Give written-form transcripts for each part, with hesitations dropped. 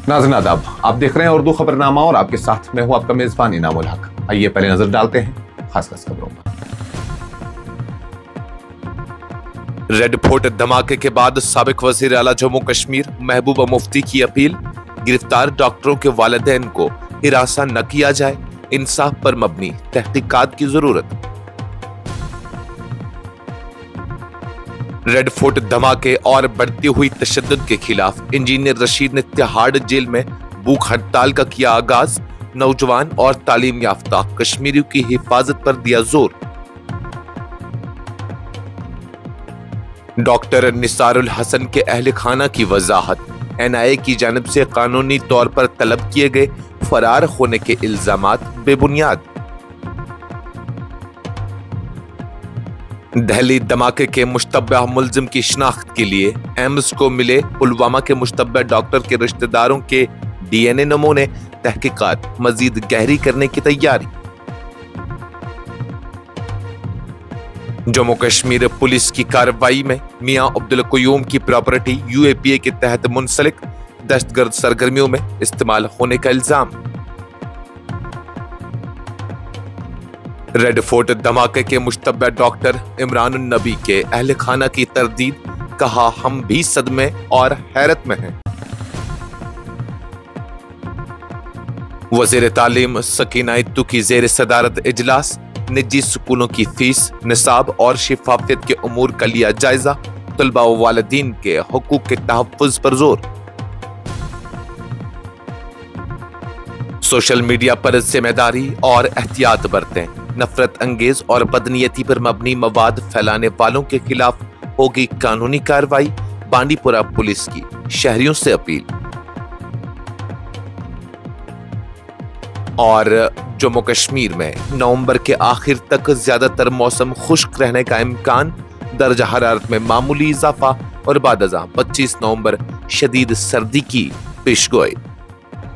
नाज़रीन आदाब, आप देख रहे हैं उर्दू खबरनामा और आपके साथ मैं हूं आपका मेजबान इनामुल हक। आइए पहले नजर डालते हैं खास खबरों पर। रेड फोर्ट धमाके के बाद साबिक वजीर आला जम्मू कश्मीर महबूबा मुफ्ती की अपील, गिरफ्तार डॉक्टरों के वालिदैन को हिरासा न किया जाए, इंसाफ पर मबनी तहकीकात की जरूरत। रेड फोर्ट धमाके और बढ़ती हुई तशद्दुद के खिलाफ इंजीनियर रशीद ने तिहाड़ जेल में भूख हड़ताल का किया आगाज, नौजवान और तालीम याफ्ता कश्मीरियों की हिफाजत पर दिया जोर। डॉक्टर निसारुल हसन के अहल खाना की वजाहत, NIA की जानिब से कानूनी तौर पर तलब किए गए फरार होने के इल्जामात बेबुनियाद। दिल्ली धमाके के मुश्तबा मुलजिम की शिनाख्त के लिए एम्स को मिले पुलवामा के मुश्तबा डॉक्टर के रिश्तेदारों के DNA नमूने, तहकीकात मजीद गहरी करने की तैयारी। जम्मू कश्मीर पुलिस की कार्रवाई में मियां अब्दुल कयूम की प्रॉपर्टी UAPA के तहत मुंसलिक, दहशतगर्द सरगर्मियों में इस्तेमाल होने का इल्जाम। रेड फोर्ट धमाके के मुश्तबा डॉक्टर इमरान नबी के अहल खाना की तरदीद, कहा हम भी सदमे और हैरत में हैं। वजीर तालीम सकीना इत्तू की जेर सदारत इजलास, निजी स्कूलों की फीस, निसाब और शिफाफियत के उमूर का लिया जायजा, तलबा व वालिदीन के हुकूक के तहफ़्फ़ुज़ पर जोर। सोशल मीडिया पर जिम्मेदारी और एहतियात बरतें, नफरत अंगेज और बदनीयती पर मबनी मवाद फैलाने वालों के खिलाफ होगी कानूनी कार्रवाई, बांडीपुरा पुलिस की शहरियों से अपील। और जम्मू कश्मीर में नवंबर के आखिर तक ज्यादातर मौसम खुश्क रहने का इम्कान, दर्जा हरारत में मामूली इजाफा और बादजा 25 नवंबर शदीद सर्दी की पेशगोई।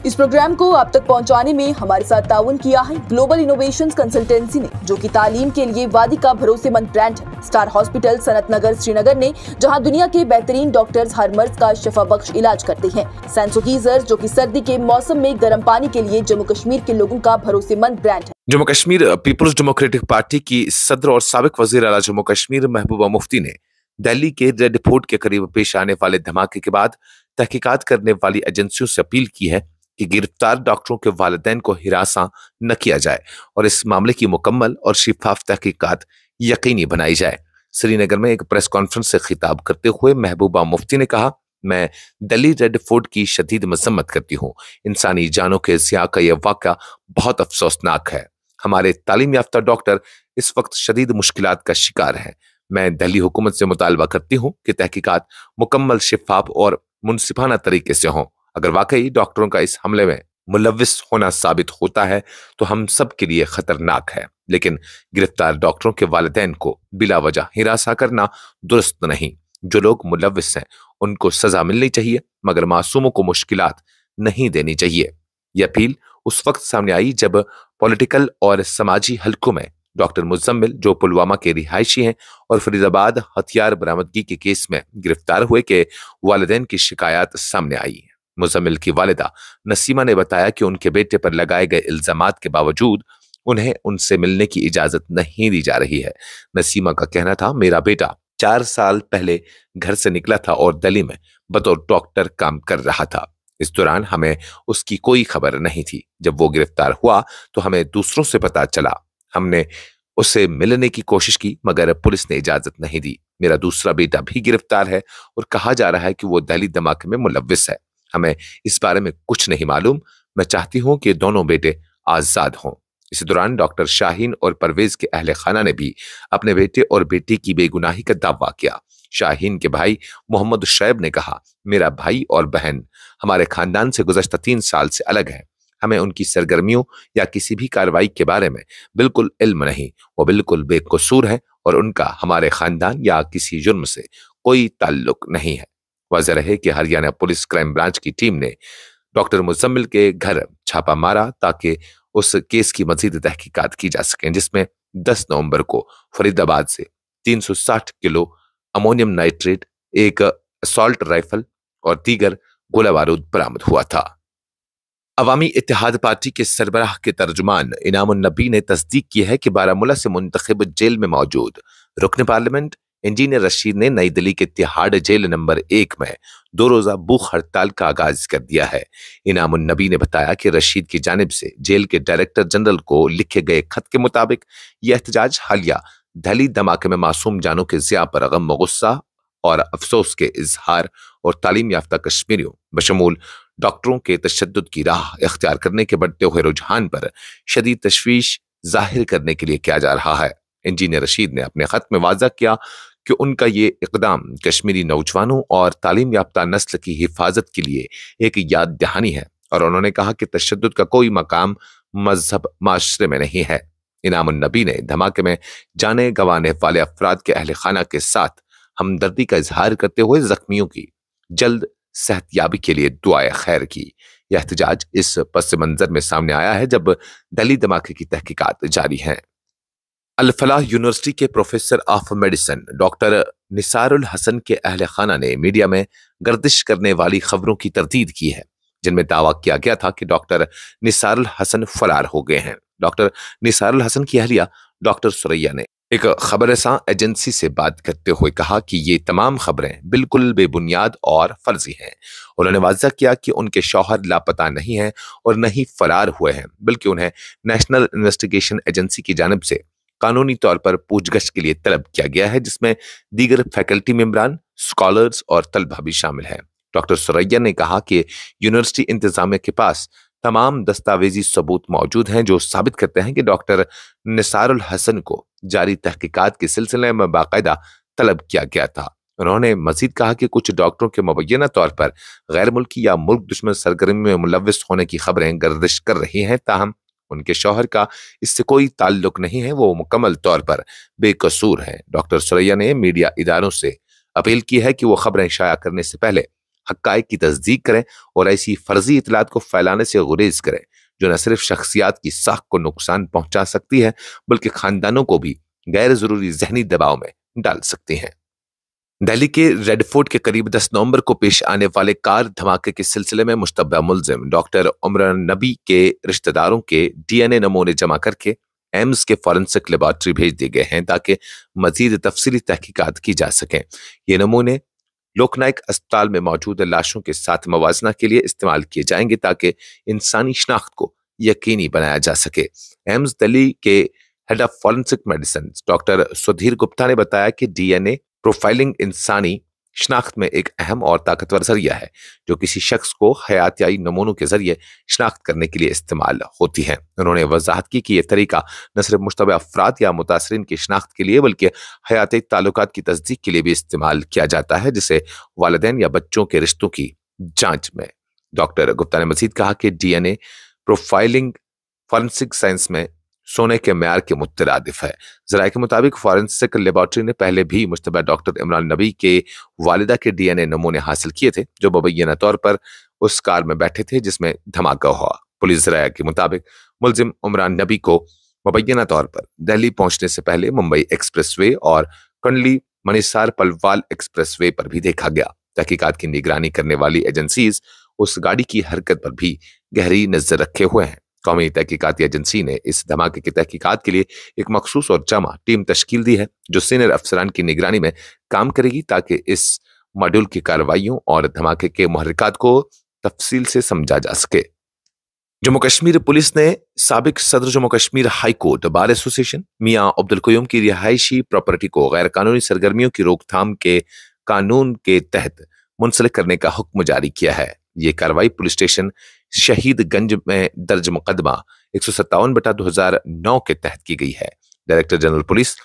इस प्रोग्राम को आप तक पहुंचाने में हमारे साथ ताउन किया है ग्लोबल इनोवेशंस कंसल्टेंसी ने, जो कि तालीम के लिए वादी का भरोसेमंद ब्रांड है। स्टार हॉस्पिटल सनत नगर श्रीनगर ने, जहां दुनिया के बेहतरीन डॉक्टर्स हर मर्ज का शफा बख्श इलाज करते हैं। सैंसोगीजर, जो कि सर्दी के मौसम में गर्म पानी के लिए जम्मू कश्मीर के लोगों का भरोसेमंद ब्रांड है। Jammu Kashmir Peoples Democratic Party की सदर और साबिक वजीर आला जम्मू कश्मीर महबूबा मुफ्ती ने दिल्ली के रेड फोर्ट के करीब पेश आने वाले धमाके के बाद तहकीकात करने वाली एजेंसियों से अपील की है कि गिरफ्तार डॉक्टरों के वालिदैन को हिरासा न किया जाए और इस मामले की मुकम्मल और शिफाफ तहकीकात यकीनी बनाई जाए। श्रीनगर में एक प्रेस कॉन्फ्रेंस से खिताब करते हुए महबूबा मुफ्ती ने कहा, मैं दिल्ली रेड फोर्ट की शदीद मजम्मत करती हूँ। इंसानी जानों के ज़िया का यह वाक़या बहुत अफसोसनाक है। हमारे तालीम याफ्ता डॉक्टर इस वक्त शदीद मुश्किलात का शिकार हैं। मैं दिल्ली हुकूमत से मुतालबा करती हूँ कि तहकीकात मुकम्मल, शिफाफ और मुनसिफाना तरीके से हों। अगर वाकई डॉक्टरों का इस हमले में मुलव्विस होना साबित होता है तो हम सब के लिए खतरनाक है, लेकिन गिरफ्तार डॉक्टरों के वालिदैन को बिला वजह हिरासा करना दुरुस्त नहीं। जो लोग मुलव्विस हैं उनको सजा मिलनी चाहिए, मगर मासूमों को मुश्किलात नहीं देनी चाहिए। यह अपील उस वक्त सामने आई जब पॉलिटिकल और समाजी हलकों में डॉक्टर मुजम्मिल, जो पुलवामा के रिहायशी हैं और फरीदाबाद हथियार बरामदगी के केस में गिरफ्तार हुए, के वालिदैन की शिकायत सामने आई। मुजम्मिल की वालिदा नसीमा ने बताया कि उनके बेटे पर लगाए गए इल्जामात के बावजूद उन्हें उनसे मिलने की इजाजत नहीं दी जा रही है। नसीमा का कहना था, मेरा बेटा 4 साल पहले घर से निकला था और दिल्ली में बतौर डॉक्टर काम कर रहा था। इस दौरान हमें उसकी कोई खबर नहीं थी। जब वो गिरफ्तार हुआ तो हमें दूसरों से पता चला। हमने उससे मिलने की कोशिश की मगर पुलिस ने इजाजत नहीं दी। मेरा दूसरा बेटा भी गिरफ्तार है और कहा जा रहा है कि वो दिल्ली धमाके में मुलव्विस है। हमें इस बारे में कुछ नहीं मालूम। मैं चाहती हूं कि दोनों बेटे आजाद हों। इसी दौरान डॉक्टर शाहीन और परवेज के अहले खाना ने भी अपने बेटे और बेटी की बेगुनाही का दावा किया। शाहीन के भाई मोहम्मद शैब ने कहा, मेरा भाई और बहन हमारे खानदान से गुज़श्ता 3 साल से अलग है। हमें उनकी सरगर्मियों या किसी भी कार्रवाई के बारे में बिल्कुल इल्म नहीं। वो बिल्कुल बेकसूर है और उनका हमारे खानदान या किसी जुर्म से कोई ताल्लुक नहीं है। वाज़ेह रहे कि हरियाणा पुलिस क्राइम ब्रांच की टीम ने डॉक्टर मुजम्मिल के घर छापा मारा ताकि उस केस की मजीद तहकीकात की जा सके, जिसमें 10 नवंबर को फरीदाबाद से 360 किलो अमोनियम नाइट्रेट, एक असॉल्ट राइफल और दीगर गोला बारूद बरामद हुआ था। अवामी इत्तेहाद पार्टी के सरबराह के तर्जुमान इनाम नबी ने तस्दीक की है कि बारामूला से मुंतखब जेल में मौजूद रुकन पार्लियामेंट इंजीनियर रशीद ने नई दिल्ली के तिहाड़ जेल नंबर 1 में 2 रोजा भूख हड़ताल का आगाज कर दिया है। इनाम नबी ने बताया कि रशीद की जानिब से जेल के डायरेक्टर जनरल को लिखे गए खत के मुताबिक यह एहतजाज हालिया दिल्ली धमाके में मासूम जानों के ज़िया पर गम गुस्सा और अफसोस के इजहार और तालीम याफ्ता कश्मीरियों बशमूल डॉक्टरों के तशद्दुद की राह इख्तियार करने के बढ़ते हुए रुझान पर शदीद तशवीश जाहिर करने के लिए किया जा रहा है। इंजीनियर रशीद ने अपने खत में वाज़ा किया कि उनका ये इकदाम कश्मीरी नौजवानों और तालीम याफ्ता नस्ल की हिफाजत के लिए एक याद दहानी है और उन्होंने कहा कि तशद्दुद का कोई मकाम मजहब माशरे में नहीं है। इनाम नबी ने धमाके में जाने गंवाने वाले अफराद के अहल खाना के साथ हमदर्दी का इजहार करते हुए जख्मियों की जल्द सेहतयाबी के लिए दुआए खैर की। यह एहतजाज इस पस मंजर में सामने आया है जब दिल्ली धमाके की तहकीकात जारी हैं। अल फलाह यूनिवर्सिटी के professor of medicine doctor Nisarul Hasan के अहल खाना ने मीडिया में गर्दिश करने वाली खबरों की तरदीद की है जिनमें दावा किया गया था कि डॉक्टर निसारुल हसन फरार हो गए हैं। डॉक्टर निसारुल हसन की अहलिया डॉक्टर सुरैया ने एक खबरसां एजेंसी से बात करते हुए कहा कि ये तमाम खबरें बिल्कुल बेबुनियाद और फर्जी हैं। उन्होंने वाज़ा किया कि उनके शौहर लापता नहीं हैं और नहीं फरार हुए हैं, बल्कि उन्हें नेशनल इन्वेस्टिगेशन एजेंसी की जानिब से कानूनी तौर पर पूछगछ के लिए तलब किया गया है जिसमें दीगर फैकल्टी मेंबरान, स्कॉलर्स और तलबा भी शामिल हैं। डॉक्टर सुरैया ने कहा कि यूनिवर्सिटी इंतजामिया के पास तमाम दस्तावेजी सबूत मौजूद हैं जो साबित करते हैं कि डॉक्टर निसारुल हसन को जारी तहकीकात के सिलसिले में बाकायदा तलब किया गया था। उन्होंने मजीद कहा कि कुछ डॉक्टरों के मुबैना तौर पर गैर मुल्की या मुल्क दुश्मन सरगर्मी में मुलव्वस होने की खबरें गर्दिश कर रही हैं, ताहम उनके शौहर का इससे कोई ताल्लुक नहीं है, वो मुकम्मल तौर पर बेकसूर हैं। डॉक्टर सुरैया ने मीडिया इदारों से अपील की है कि वो खबरें शाया करने से पहले हक़ाइक़ की तस्दीक करें और ऐसी फर्जी इतलात को फैलाने से गुरेज करें जो न सिर्फ शख्सियात की साख को नुकसान पहुंचा सकती है बल्कि खानदानों को भी गैर जरूरी जहनी दबाव में डाल सकती हैं। दिल्ली के रेड फोर्ट के करीब 10 नवंबर को पेश आने वाले कार धमाके के सिलसिले में मुश्तबा मुलजिम डॉक्टर उमरान नबी के रिश्तेदारों के DNA नमूने जमा करके एम्स के फॉरेंसिक लेबॉर्ट्री भेज दिए गए हैं ताकि मजीद तफसीली तहकीकात की जा सकें। ये नमूने लोकनायक अस्पताल में मौजूद लाशों के साथ मवाजना के लिए इस्तेमाल किए जाएंगे ताकि इंसानी शनाख्त को यकीनी बनाया जा सके। एम्स दिल्ली के head of forensic medicine doctor Sudhir Gupta ने बताया कि DNA प्रोफाइलिंग इंसानी शनाख्त में एक अहम और ताकतवर जरिया है जो किसी शख्स को हयातियाई नमूनों के जरिए शनाख्त करने के लिए इस्तेमाल होती है। उन्होंने वजाहत की कि यह तरीका न सिर्फ मुश्तबा अफराद या मुतासरीन की शनाख्त के लिए बल्कि हयाती ताल्लुकात की तस्दीक के लिए भी इस्तेमाल किया जाता है, जिसे वालिदैन या बच्चों के रिश्तों की जांच में। डॉक्टर गुप्ता ने मजीद कहा कि DNA प्रोफाइलिंग फॉरेंसिक साइंस में सोने के म्यार के मुतरादिफ है। जराये के मुताबिक फॉरेंसिक लेबॉर्ट्री ने पहले भी मुश्तबा डॉक्टर इमरान नबी के वालिदा के DNA नमूने हासिल किए थे जो मुबैना तौर पर उस कार में बैठे थे जिसमें धमाका हुआ। पुलिस जराये के मुताबिक मुलजिम उमरान नबी को मुबैना तौर पर दिल्ली पहुंचने से पहले मुंबई एक्सप्रेसवे और कंडली मनीसार पलवाल एक्सप्रेसवे पर भी देखा गया। तहकीकात की निगरानी करने वाली एजेंसीज उस गाड़ी की हरकत पर भी गहरी नजर रखे हुए हैं। कौमी तहकीकाती एजेंसी ने इस धमाके की तहकीकात के लिए एक मखसूस और जमा टीम तश्कील दी है जो सीनियर अफसरान की निगरानी में काम करेगी ताकि इस मॉड्यूल की कार्रवाइयों और धमाके के मुहर्रिकात को तफसील से समझा जा सके। जम्मू कश्मीर पुलिस ने साबिक सदर Jammu Kashmir high court bar association Mian Abdul Qayoom की रिहायशी प्रॉपर्टी को गैर कानूनी सरगर्मियों की रोकथाम के कानून के तहत मुंसलिक करने का हुक्म जारी किया है। ये कार्रवाई पुलिस स्टेशन शहीदगंज में दर्ज मुकदमा 157/2009 के तहत की गई है। Director general police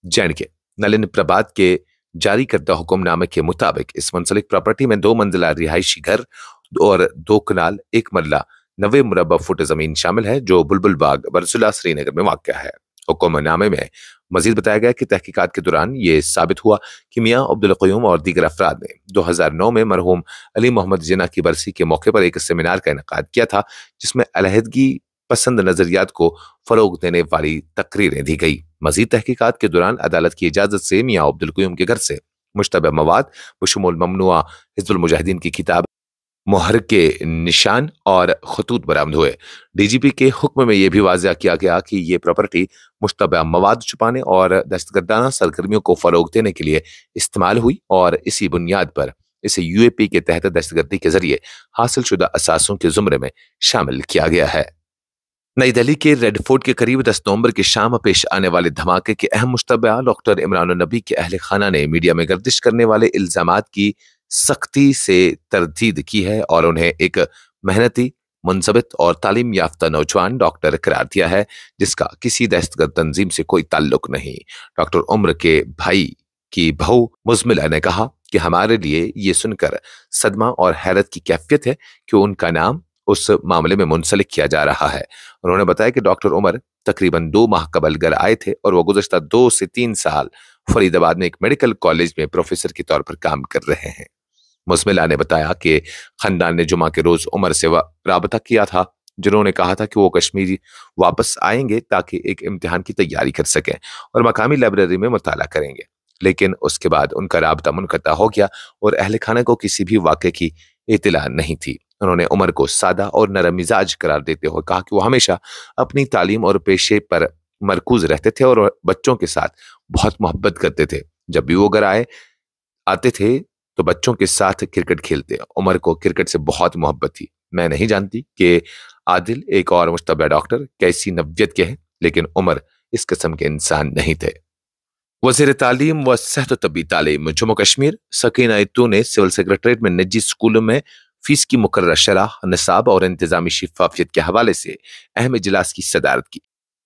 J&K Nalin Prabhat के जारी करदा हुक्मनामे के मुताबिक इस मुंसलिक प्रॉपर्टी में 2 मंजिला रिहायशी घर और 2 कनाल 1 मरला 90 मुरब्बा फुट जमीन शामिल है जो बुलबुल बाग बरजुला श्रीनगर में वाक़या है। हुक्मनामे में मजीद बताया गया कि तहकीकात के दौरान ये साबित हुआ कि मियां अब्दुल क़य्यूम और दीगर अफराद ने 2009 में मरहूम अली मोहम्मद जिन्ना की बरसी के मौके पर एक सेमिनार का इनेकाद किया था जिसमें अलहदगी पसंद नजरियात को फरोग देने वाली तकरीरें दी गई। मजीद तहकीकात के दौरान अदालत की इजाजत से मियां अब्दुल क़य्यूम के घर से मुश्तबा मवाद बशमूल ममनुआ हिज़्बुल मुजाहिदीन की किताब मोहर के निशान और खतूत बरामद हुए। डीजीपी के हुक्म में यह भी वाज़ेह किया गया कि ये प्रॉपर्टी मुश्तबा मवाद छुपाने और दहशतगर्दाना सरगर्मियों को फरोग देने के लिए इस्तेमाल हुई और इसी बुनियाद पर इसे यूएपी के तहत दहशतगर्दी के जरिए हासिल शुदा असासों के जुमरे में शामिल किया गया है। नई दिल्ली के रेड फोर्ट के करीब 10 नवंबर की शाम पेश आने वाले धमाके के अहम मुश्तबा डॉक्टर इमरान नबी के अहल खाना ने मीडिया में गर्दिश करने वाले इल्जामात की सख्ती से तरदीद की है और उन्हें एक मेहनती, मुंजबित और तालीम याफ्ता नौजवान डॉक्टर करार दिया है जिसका किसी दहशतगर्द तंजीम से कोई ताल्लुक नहीं। डॉक्टर उम्र के भाई की बहू मुजमिला ने कहा कि हमारे लिए ये सुनकर सदमा और हैरत की कैफियत है कि उनका नाम उस मामले में मुंसलिक किया जा रहा है। उन्होंने बताया कि डॉक्टर उमर तकरीबन 2 माह कबल घर आए थे और वो गुज़श्ता 2 से 3 साल फरीदाबाद में एक मेडिकल कॉलेज में प्रोफेसर के तौर पर काम कर रहे हैं। मुस्मिला ने बताया कि खानदान ने जुमा के रोज उमर से राबता किया था, जिन्होंने कहा था कि वो कश्मीरी वापस आएंगे ताकि एक इम्तिहान की तैयारी कर सकें और मकामी लाइब्रेरी में मुताला करेंगे, लेकिन उसके बाद उनका राबता मुनक़ता हो गया और अहल खाना को किसी भी वाक़े की इत्तला नहीं थी। उन्होंने उमर को सादा और नरम मिजाज करार देते हुए कहा कि वो हमेशा अपनी तालीम और पेशे पर मरकूज रहते थे और बच्चों के साथ बहुत मोहब्बत करते थे। जब भी वो घर आते थे तो बच्चों के साथ क्रिकेट खेलते। उमर को क्रिकेट से बहुत मोहब्बत थी। मैं नहीं जानती कि आदिल एक और मुश्तबा डॉक्टर कैसी नव्यत के हैं, लेकिन उमर इस किस्म के इंसान नहीं थे। वज़ीर तालीम व सेहत तबी तालीम जम्मू कश्मीर सकीना इत्तू ने सिविल सेक्रेटरीट में निजी स्कूलों में फीस की मुकर्रर शरह, निसाब और इंतजामी शिफाफियत के हवाले से अहम इजलास की सदारत की।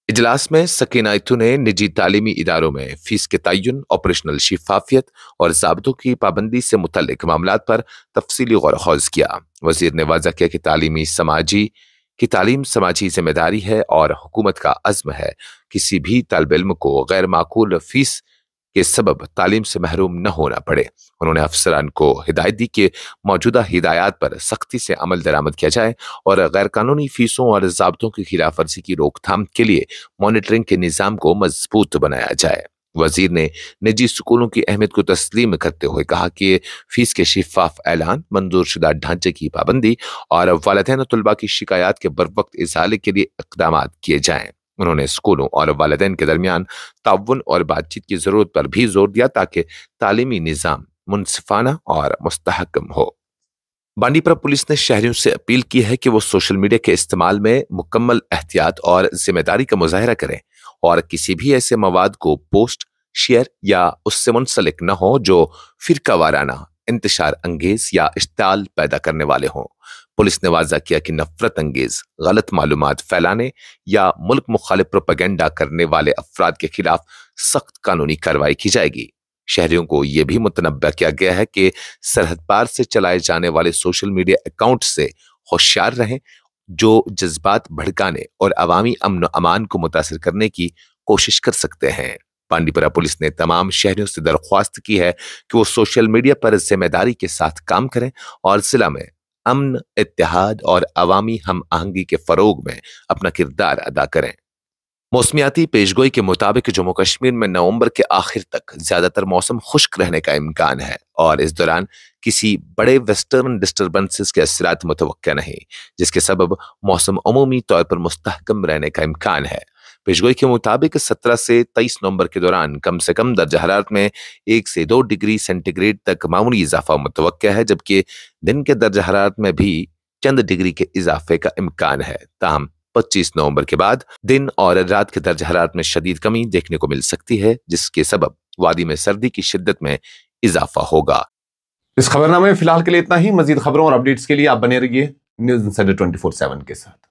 इजलास में सकीना इत्तू ने निजी तालीमी इदारों में फीस के तयन, ऑपरेशनल शिफाफियत और ज़ाब्तों की पाबंदी से मुतल्लिक मामलात पर तफसीली गौर खौज किया। वज़ीर ने वाज़ा किया कि तालीम समाजी जिम्मेदारी है और हुकूमत का अज़्म है किसी भी तालिब इल्म को गैर माकूल फीस के सबब तालीम से महरूम न होना पड़े। उन्होंने अफसरान को हिदायत दी कि मौजूदा हिदायत पर सख्ती से अमल दरामद किया जाए और गैर कानूनी फीसों और ज़ाब्तों की खिलाफ वर्जी की रोकथाम के लिए मॉनिटरिंग के निज़ाम को मजबूत बनाया जाए। वजीर ने निजी स्कूलों की अहमियत को तस्लीम करते हुए कहा कि फीस के शिफाफ ऐलान, मंजूर शुदा ढांचे की पाबंदी और वालिदैन और तलबा की शिकायत के बरवक्त इज़ाले के लिए इक़दाम किए जाएं। उन्होंने स्कूलों और वालिदैन के दरमियान ताउन और बातचीत की जरूरत पर भी जोर दिया ताकि तालीमी निज़ाम मुनसिफाना और मुस्तहकम हो। बांडीपुरा पुलिस ने शहरियों से अपील की है कि वो सोशल मीडिया के इस्तेमाल में मुकम्मल एहतियात और जिम्मेदारी का मुजाहरा करें और किसी भी ऐसे मवाद को पोस्ट, शेयर या उससे मुंसलिक न हो जो फिरका वाराना, इंतशार अंगेज या इश्ताल पैदा करने वाले हों। पुलिस ने वाज़ा किया कि नफरत अंगेज, गलत मालूमात फैलाने या मुल्क मुखालिफ प्रोपेगेंडा करने वाले अफराद के खिलाफ सख्त कानूनी कार्रवाई की जाएगी। शहरियों को यह भी मुतनब्बा किया गया है कि सरहद पार से चलाए जाने वाले सोशल मीडिया अकाउंट से होशियार रहें जो जज्बात भड़काने और अवामी अमन अमान को मुतासिर करने की कोशिश कर सकते हैं। बांडीपुरा पुलिस ने तमाम शहरियों से दरख्वास्त की है कि वो सोशल मीडिया पर जिम्मेदारी के साथ काम करें और जिला में अमन, इत्तेहाद और अवामी हम आहंगी के फरोग में अपना किरदार अदा करें। मौसमियाती पेशगोई के मुताबिक जम्मू कश्मीर में नवंबर के आखिर तक ज्यादातर मौसम खुश्क रहने का इम्कान है और इस दौरान किसी बड़े वेस्टर्न डिस्टर्बेंसेस के असरात मुतवक्का नहीं, जिसके सबब मौसम अमूमी तौर पर मुस्तहकम रहने का इम्कान है। पेशगोई के मुताबिक 17 से 23 नवंबर के दौरान कम से कम दर्जा हरारत में 1 से 2 डिग्री सेंटीग्रेड तक मामूली इजाफा मुतवक्का है, जबकि दिन के दर्जा हरारत में भी चंद डिग्री के इजाफे का इम्कान है। ताहम 25 नवंबर के बाद दिन और रात के दर्जा हरारत में शदीद कमी देखने को मिल सकती है, जिसके सबब वादी में सर्दी की शिद्दत में इजाफा होगा। इस खबरनामे में फिलहाल के लिए इतना ही। मजीद खबरों और अपडेट्स के लिए आप बने रहिए न्यूज़ इंसाइडर 24/7 के साथ।